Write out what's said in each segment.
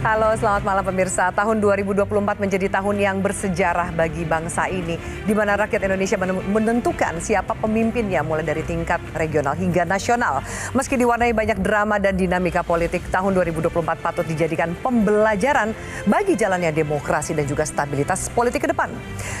Halo, selamat malam pemirsa. Tahun 2024 menjadi tahun yang bersejarah bagi bangsa ini, di mana rakyat Indonesia menentukan siapa pemimpinnya mulai dari tingkat regional hingga nasional. Meski diwarnai banyak drama dan dinamika politik, tahun 2024 patut dijadikan pembelajaran bagi jalannya demokrasi dan juga stabilitas politik ke depan.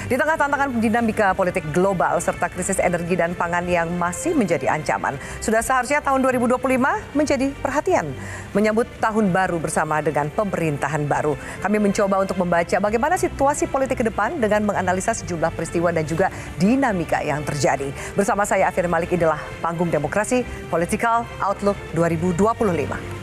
Di tengah tantangan dinamika politik global serta krisis energi dan pangan yang masih menjadi ancaman, sudah seharusnya tahun 2025 menjadi perhatian, menyambut tahun baru bersama dengan pemerintahan baru. Kami mencoba untuk membaca bagaimana situasi politik ke depan dengan menganalisa sejumlah peristiwa dan juga dinamika yang terjadi. Bersama saya Afir Malik, inilah Panggung Demokrasi Political Outlook 2025.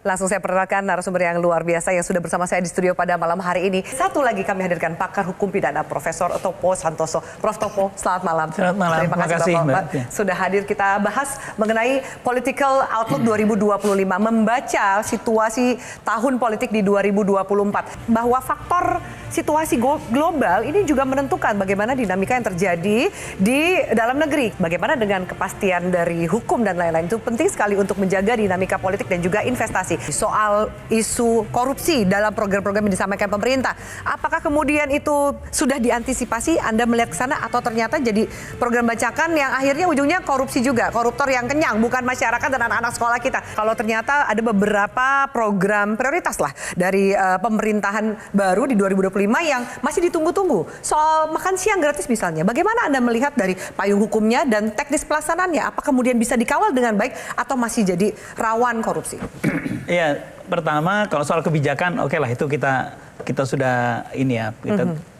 Langsung saya perkenalkan narasumber yang luar biasa yang sudah bersama saya di studio pada malam hari ini. Satu lagi kami hadirkan pakar hukum pidana Profesor Topo Santoso. Prof. Topo, selamat malam. Selamat malam. Terima kasih Bapak sudah hadir. Kita bahas mengenai Political Outlook 2025. Membaca situasi tahun politik di 2024. Bahwa faktor situasi global ini juga menentukan bagaimana dinamika yang terjadi di dalam negeri. Bagaimana dengan kepastian dari hukum dan lain-lain. Itu penting sekali untuk menjaga dinamika politik dan juga investasi. Soal isu korupsi dalam program-program yang disampaikan pemerintah. Apakah kemudian itu sudah diantisipasi? Anda melihat ke sana atau ternyata jadi program bacakan yang akhirnya ujungnya korupsi juga. Koruptor yang kenyang, bukan masyarakat dan anak-anak sekolah kita. Kalau ternyata ada beberapa program prioritas lah dari pemerintahan baru di 2025 yang masih ditunggu-tunggu. Soal makan siang gratis misalnya. Bagaimana Anda melihat dari payung hukumnya dan teknis pelaksanaannya? Apa kemudian bisa dikawal dengan baik atau masih jadi rawan korupsi? Iya, pertama kalau soal kebijakan, oke lah itu kita sudah ini ya.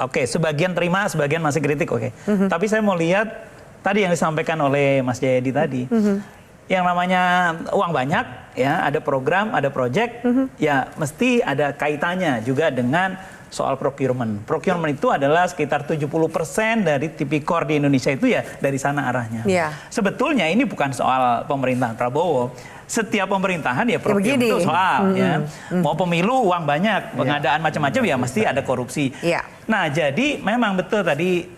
Oke, sebagian terima, sebagian masih kritik, oke. Tapi saya mau lihat tadi yang disampaikan oleh Mas Jayadi tadi. Yang namanya uang banyak, ya ada program, ada project, ya mesti ada kaitannya juga dengan soal procurement. Procurement itu adalah sekitar 70% dari tipikor di Indonesia itu ya dari sana arahnya. Sebetulnya ini bukan soal pemerintahan Prabowo. Setiap pemerintahan ya procurement itu soal ya. Mau pemilu uang banyak, pengadaan macam-macam ya mesti ada korupsi. Nah jadi memang betul tadi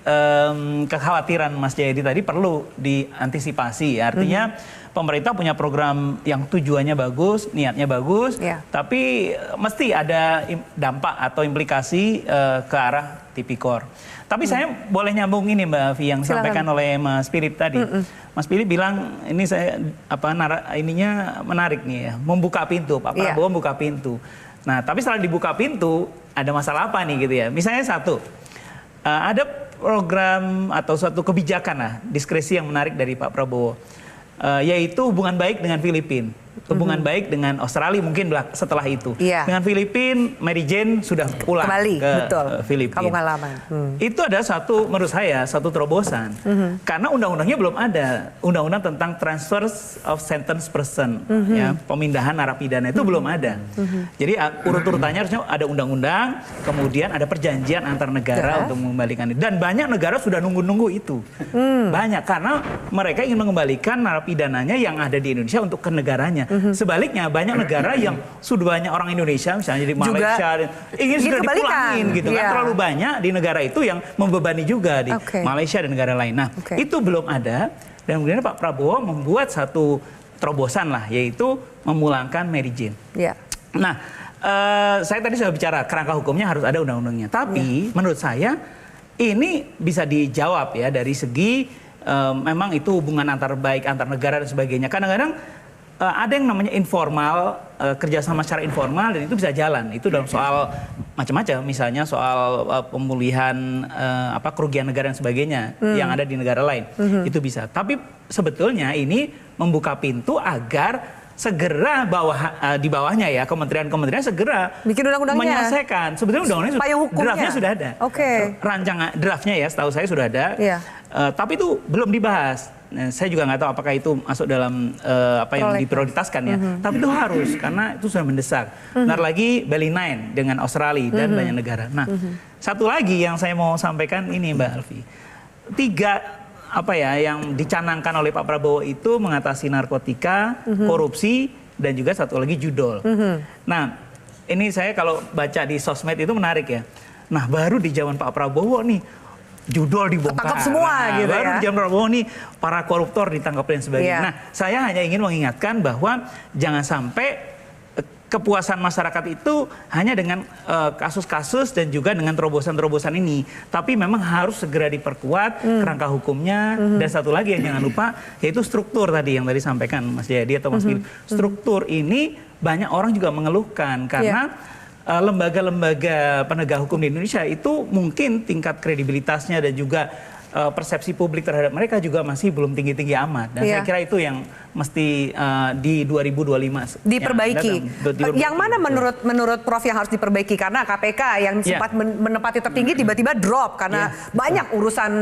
kekhawatiran Mas Jayadi tadi perlu diantisipasi. Artinya pemerintah punya program yang tujuannya bagus, niatnya bagus, tapi mesti ada dampak atau implikasi ke arah tipikor. Tapi saya boleh nyambung ini Mbak Afi yang disampaikan oleh Mas Philip tadi. Mas Philip bilang ini saya ininya menarik nih ya, membuka pintu. Pak Prabowo membuka pintu. Nah, tapi setelah dibuka pintu ada masalah apa nih gitu ya? Misalnya satu, ada program atau suatu kebijakan lah, diskresi yang menarik dari Pak Prabowo. Yaitu hubungan baik dengan Filipina, hubungan baik dengan Australia mungkin setelah itu. Dengan Filipina, Mary Jane sudah pulang kembali, ke Filipina. Kampung halaman. Itu ada satu, menurut saya, satu terobosan. Karena undang-undangnya belum ada. Undang-undang tentang transfer of sentence person, ya, pemindahan narapidana itu belum ada. Jadi urut-urutannya harusnya ada undang-undang, kemudian ada perjanjian antar negara untuk mengembalikan itu. Dan banyak negara sudah nunggu-nunggu itu. Banyak, karena mereka ingin mengembalikan narapidananya yang ada di Indonesia untuk ke negaranya. Sebaliknya banyak negara yang sudah banyak orang Indonesia misalnya di Malaysia ingin sudah dipulangin gitu kan, terlalu banyak di negara itu yang membebani juga di Malaysia dan negara lain. Nah itu belum ada dan kemudian Pak Prabowo membuat satu terobosan lah, yaitu memulangkan Mary Jane. Nah saya tadi sudah bicara kerangka hukumnya harus ada undang-undangnya, tapi menurut saya ini bisa dijawab ya dari segi memang itu hubungan antar baik antar negara dan sebagainya. Kadang-kadang ada yang namanya informal, kerjasama secara informal dan itu bisa jalan. Itu dalam soal macam-macam, misalnya soal pemulihan kerugian negara dan sebagainya yang ada di negara lain. Itu bisa. Tapi sebetulnya ini membuka pintu agar segera di bawahnya ya kementerian-kementerian segera bikin undang-undangnya, menyelesaikan. Sebetulnya undang-undangnya draftnya sudah ada. Rancangan draftnya ya setahu saya sudah ada. Tapi itu belum dibahas. Nah, saya juga nggak tahu apakah itu masuk dalam apa yang diprioritaskan ya. Tapi itu harus karena itu sudah mendesak. Bentar lagi Bali 9 dengan Australia dan banyak negara. Nah, satu lagi yang saya mau sampaikan ini Mbak Alfi. 3 yang dicanangkan oleh Pak Prabowo itu mengatasi narkotika, korupsi dan juga satu lagi judol. Nah, ini saya kalau baca di sosmed itu menarik ya. Nah, baru di zaman Pak Prabowo nih judul dibongkar. Ketangkap semua gitu baru ya. di zaman Prabowo nih para koruptor ditangkap dan sebagainya. Iya. Nah, saya hanya ingin mengingatkan bahwa jangan sampai kepuasan masyarakat itu hanya dengan kasus-kasus dan juga dengan terobosan-terobosan ini. Tapi memang harus segera diperkuat kerangka hukumnya. Dan satu lagi yang jangan lupa, yaitu struktur tadi yang tadi sampaikan Mas Jayadi atau Mas Philip. Struktur ini banyak orang juga mengeluhkan karena lembaga-lembaga penegak hukum di Indonesia itu mungkin tingkat kredibilitasnya dan juga persepsi publik terhadap mereka juga masih belum tinggi-tinggi amat. Dan saya kira itu yang mesti di 2025 diperbaiki. Yang mana menurut Prof yang harus diperbaiki? Karena KPK yang sempat menempati tertinggi tiba-tiba drop karena banyak urusan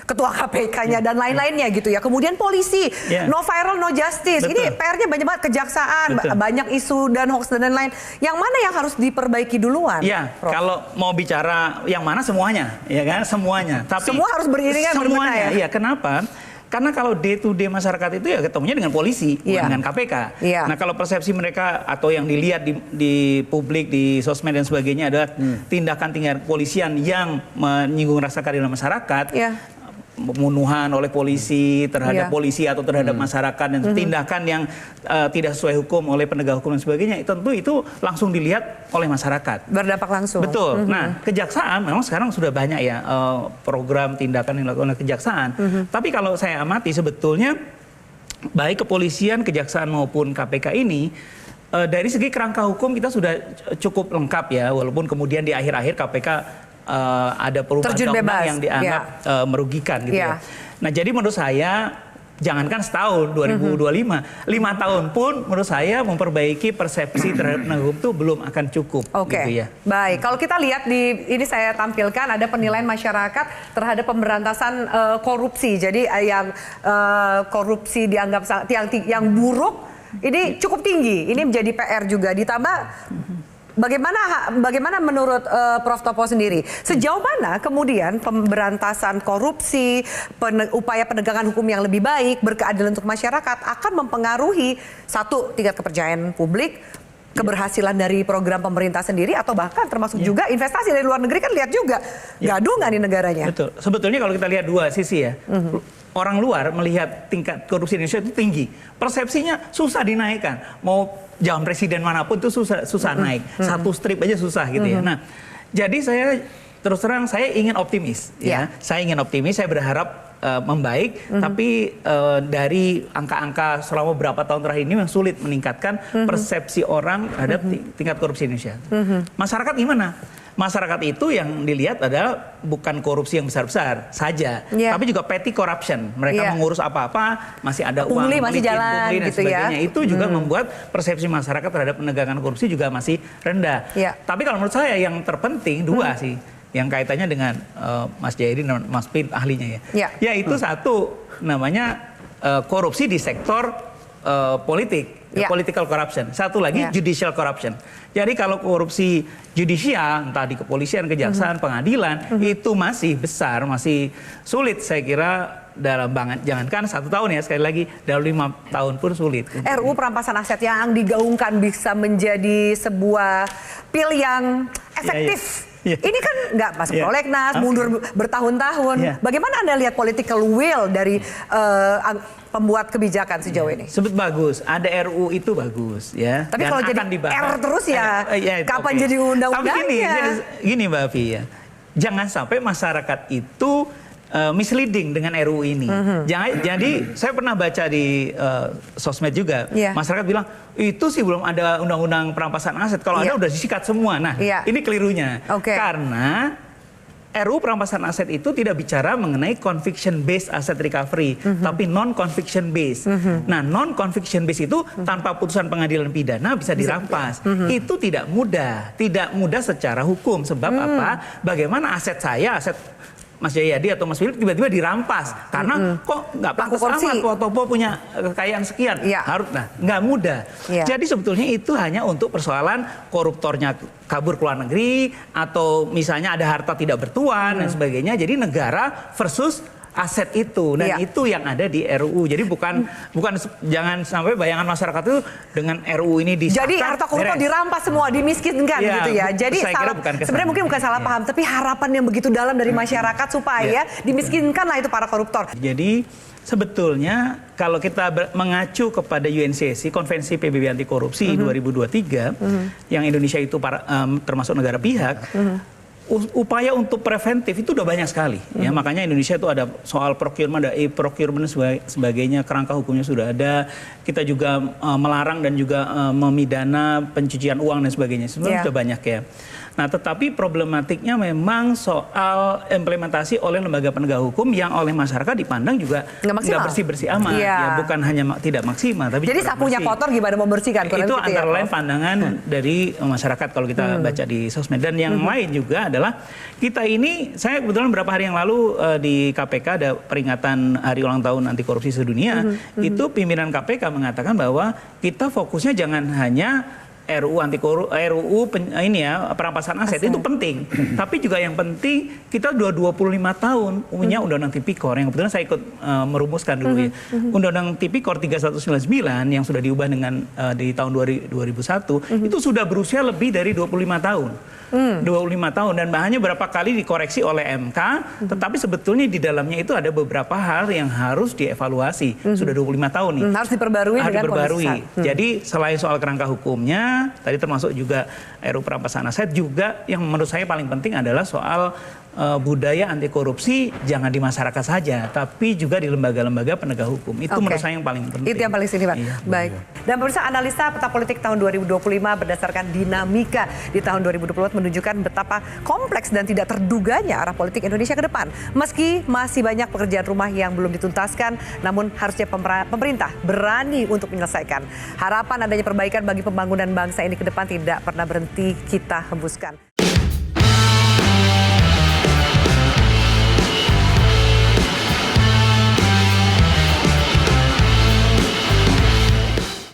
ketua KPK-nya dan lain-lainnya gitu ya. Kemudian polisi, no viral, no justice. Ini PR-nya banyak banget, kejaksaan, banyak isu dan hoax dan lain-lain. Yang mana yang harus diperbaiki duluan? Ya, Prof? kalau mau bicara yang mana semuanya, ya kan, semuanya. Tapi semua harus beriringan semuanya, ya. Iya, kenapa? Karena kalau day to day masyarakat itu ya ketemunya dengan polisi, bukan dengan KPK. Nah, kalau persepsi mereka atau yang dilihat di publik, di sosmed dan sebagainya adalah tindakan-tindakan kepolisian yang menyinggung rasa keadilan masyarakat, pembunuhan oleh polisi terhadap polisi atau terhadap masyarakat, dan tindakan yang tidak sesuai hukum oleh penegak hukum dan sebagainya, tentu itu langsung dilihat oleh masyarakat. Berdampak langsung. Betul. Nah, kejaksaan memang sekarang sudah banyak ya program tindakan yang dilakukan oleh kejaksaan. Tapi kalau saya amati sebetulnya baik kepolisian, kejaksaan maupun KPK ini dari segi kerangka hukum kita sudah cukup lengkap ya, walaupun kemudian di akhir-akhir KPK ada perubahan undang-undang yang dianggap merugikan gitu ya. Nah, jadi menurut saya jangankan setahun 2025, 5 tahun pun menurut saya memperbaiki persepsi terhadap penegak hukum itu belum akan cukup. Gitu ya. Baik, kalau kita lihat di ini saya tampilkan ada penilaian masyarakat terhadap pemberantasan korupsi. Jadi yang korupsi dianggap yang buruk ini cukup tinggi. Ini menjadi PR juga, ditambah bagaimana menurut Prof Topo sendiri, sejauh mana kemudian pemberantasan korupsi, upaya penegakan hukum yang lebih baik, berkeadilan untuk masyarakat akan mempengaruhi satu, tingkat kepercayaan publik, keberhasilan dari program pemerintah sendiri, atau bahkan termasuk juga investasi dari luar negeri, kan lihat juga gaduh nggak di negaranya. Betul. Sebetulnya kalau kita lihat dua sisi ya. Orang luar melihat tingkat korupsi Indonesia itu tinggi, persepsinya susah dinaikkan. Mau calon presiden manapun itu susah naik, satu strip aja susah gitu ya. Nah, jadi saya terus terang saya ingin optimis ya. Saya ingin optimis, saya berharap membaik, tapi dari angka-angka selama beberapa tahun terakhir ini yang sulit meningkatkan persepsi orang terhadap tingkat korupsi Indonesia. Masyarakat gimana? Masyarakat itu yang dilihat adalah bukan korupsi yang besar-besar saja, tapi juga petty corruption. Mereka mengurus apa-apa, masih ada uang, pungli masih jalan pungli dan gitu sebagainya. Itu juga membuat persepsi masyarakat terhadap penegakan korupsi juga masih rendah. Tapi kalau menurut saya yang terpenting dua sih, yang kaitannya dengan Mas Jayadi dan Mas Philip ahlinya ya. Yaitu satu namanya korupsi di sektor politik, political corruption. Satu lagi judicial corruption. Jadi kalau korupsi judicial, entah di kepolisian, kejaksaan, pengadilan, itu masih besar, masih sulit saya kira dalam jangankan 1 tahun ya, sekali lagi dalam 5 tahun pun sulit. RUU perampasan aset yang digaungkan bisa menjadi sebuah pil yang efektif. Ini kan nggak masuk prolegnas, mundur bertahun-tahun. Bagaimana Anda lihat political will dari pembuat kebijakan sejauh ini? Sebut bagus, ada RUU itu bagus ya. Tapi kalau jadi R terus ya, kapan jadi undang-undangnya? Tapi gini Mbak Afi ya, jangan sampai masyarakat itu misleading dengan RUU ini. Jadi saya pernah baca di sosmed juga, masyarakat bilang itu sih belum ada undang-undang perampasan aset. Kalau ada udah disikat semua. Nah, ini kelirunya. Karena RUU perampasan aset itu tidak bicara mengenai conviction based asset recovery, tapi non conviction based. Nah, non conviction based itu tanpa putusan pengadilan pidana bisa dirampas. Itu tidak mudah secara hukum. Sebab apa? Bagaimana aset saya, aset Mas Jayadi atau Mas Philip tiba-tiba dirampas karena kok nggak pantas amat Pak Topo punya kekayaan sekian, harus nggak mudah. Jadi sebetulnya itu hanya untuk persoalan koruptornya kabur ke luar negeri atau misalnya ada harta tidak bertuan dan sebagainya. Jadi negara versus aset itu, dan itu yang ada di RUU. Jadi bukan jangan sampai bayangan masyarakat itu dengan RUU ini disahkan. Jadi harta koruptor dirampas semua, dimiskinkan gitu ya. Jadi sebenarnya mungkin bukan salah paham, tapi harapan yang begitu dalam dari masyarakat supaya dimiskinkanlah itu para koruptor. Jadi sebetulnya kalau kita mengacu kepada UNCC, Konvensi PBB Anti Korupsi 2023, yang Indonesia itu termasuk negara pihak, upaya untuk preventif itu udah banyak sekali. Ya, makanya Indonesia itu ada soal procurement, ada e-procurement sebagainya, kerangka hukumnya sudah ada. Kita juga melarang dan juga memidana pencucian uang dan sebagainya. Sebenarnya sudah banyak ya. Nah, tetapi problematiknya memang soal implementasi oleh lembaga penegak hukum yang oleh masyarakat dipandang juga nggak bersih-bersih amat. Ya, bukan hanya tidak maksimal, tapi jadi sapunya kotor gimana membersihkan? Itu antara lain pandangan dari masyarakat kalau kita baca di sosmed. Dan yang lain juga adalah kita ini, saya kebetulan beberapa hari yang lalu di KPK ada peringatan Hari Ulang Tahun Anti Korupsi Sedunia. Itu pimpinan KPK mengatakan bahwa kita fokusnya jangan hanya RUU perampasan aset itu penting, tapi juga yang penting kita 25 tahun punya Undang-Undang Tipikor yang kebetulan saya ikut merumuskan dulu ya. Undang-Undang Tipikor 3199 yang sudah diubah dengan di tahun 2001 itu sudah berusia lebih dari 25 tahun. 25 tahun dan hanya beberapa kali dikoreksi oleh MK, tetapi sebetulnya di dalamnya itu ada beberapa hal yang harus dievaluasi. Sudah 25 tahun nih. Harus diperbarui dengan kondisi. Jadi selain soal kerangka hukumnya, tadi termasuk juga RUU perampasan aset, juga yang menurut saya paling penting adalah soal budaya anti korupsi jangan di masyarakat saja, tapi juga di lembaga-lembaga penegak hukum. Itu menurut saya yang paling penting. Itu yang paling signifikan. Iya, baik. Dan pemirsa, analisa peta politik tahun 2025 berdasarkan dinamika di tahun 2024 menunjukkan betapa kompleks dan tidak terduganya arah politik Indonesia ke depan. Meski masih banyak pekerjaan rumah yang belum dituntaskan, namun harusnya pemerintah berani untuk menyelesaikan. Harapan adanya perbaikan bagi pembangunan bangsa ini ke depan tidak pernah berhenti kita hembuskan.